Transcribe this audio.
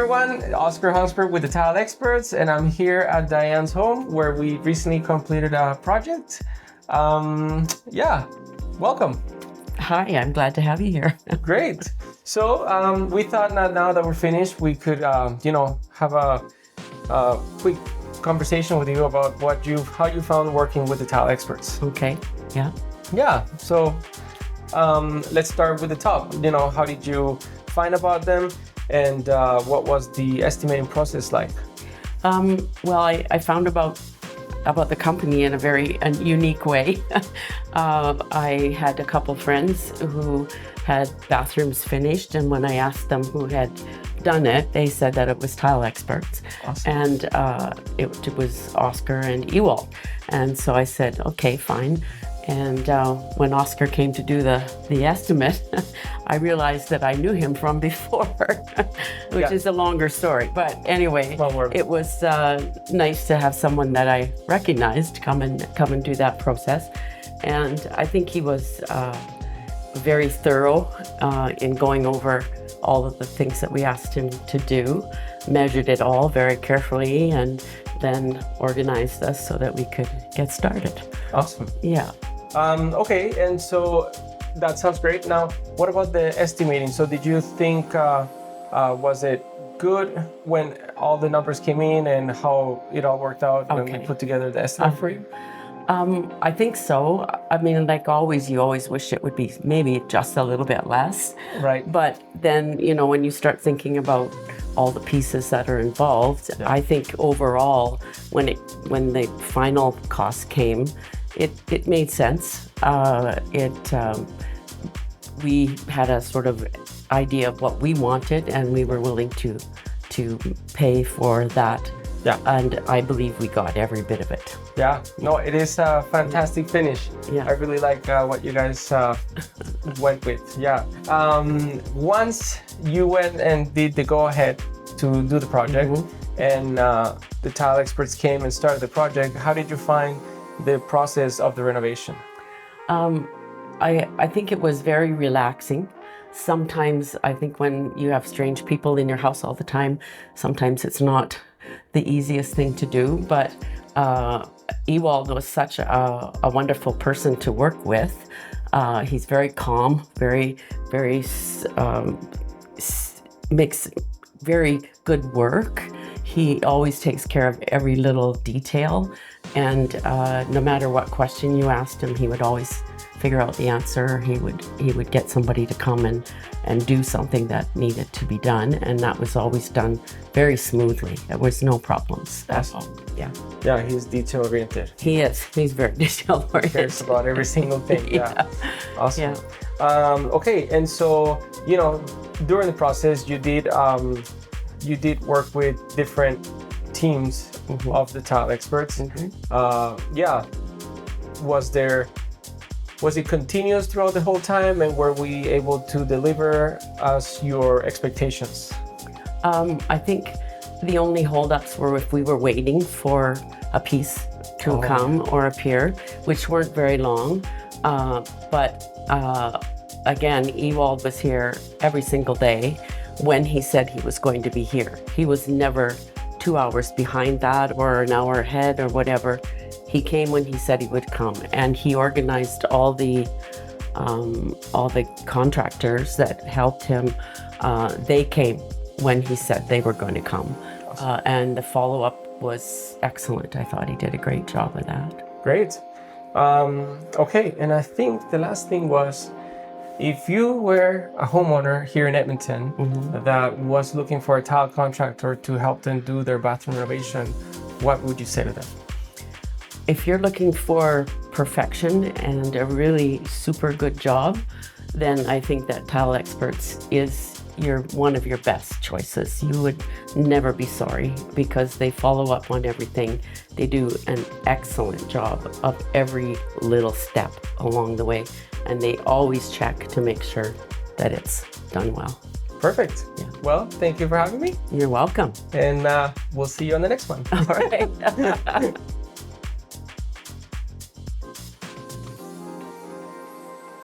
everyone, Oscar Hansberg with the Tile Experts, and I'm here at Diane's home where we recently completed a project. Welcome. Hi, I'm glad to have you here. Great. So we thought now that we're finished, we could, have a quick conversation with you about how you found working with the Tile Experts. Okay. Yeah. Yeah. So let's start with the top. How did you find about them, and what was the estimating process like? Well, I found about the company in a very unique way. I had a couple friends who had bathrooms finished, and when I asked them who had done it, they said that it was Tile Experts. Awesome. And it was Oscar and Ewald. And so I said, okay, fine. And when Oscar came to do the estimate, I realized that I knew him from before, which is a longer story. But anyway, it was nice to have someone that I recognized come and do that process. And I think he was very thorough in going over all of the things that we asked him to do, measured it all very carefully, and then organized us so that we could get started. Awesome. Yeah. Okay, and so that sounds great. Now, what about the estimating? So did you think, was it good when all the numbers came in and how it all worked out when we put together the estimate for you? I think so. I mean, like always, you always wish it would be maybe just a little bit less. Right. But then, when you start thinking about all the pieces that are involved, I think overall, when the final cost came, it made sense. We had a sort of idea of what we wanted, and we were willing to pay for that. Yeah. And I believe we got every bit of it. Yeah. No, it is a fantastic finish. Yeah. I really like what you guys went with. Yeah. Once you went and did the go-ahead to do the project, and the Tile Experts came and started the project, how did you find the process of the renovation? I think it was very relaxing. Sometimes I think when you have strange people in your house all the time, sometimes it's not the easiest thing to do, but Ewald was such a wonderful person to work with. He's very calm, very makes very good work. He always takes care of every little detail, and no matter what question you asked him, he would always figure out the answer. He would get somebody to come and do something that needed to be done, and that was always done very smoothly. There was no problems at all. Yeah. Yeah, he's detail oriented. He is. He's very detail oriented. He cares about every single thing. Yeah. Awesome. Yeah. Okay, and so during the process, you did work with different teams of the Tile Experts. Was it continuous throughout the whole time, and were we able to deliver us your expectations? I think the only holdups were if we were waiting for a piece to come or appear, which weren't very long. Again, Ewald was here every single day when he said he was going to be here. He was never 2 hours behind that or an hour ahead or whatever. He came when he said he would come, and he organized all the contractors that helped him. They came when he said they were going to come. Awesome. And the follow-up was excellent. I thought he did a great job of that. Great. Okay, and I think the last thing was, if you were a homeowner here in Edmonton that was looking for a tile contractor to help them do their bathroom renovation, what would you say to them? If you're looking for perfection and a really super good job, then I think that Tile Experts is one of your best choices. You would never be sorry because they follow up on everything. They do an excellent job of every little step along the way, and they always check to make sure that it's done well. Perfect. Yeah. Well, thank you for having me. You're welcome. And we'll see you on the next one. All right.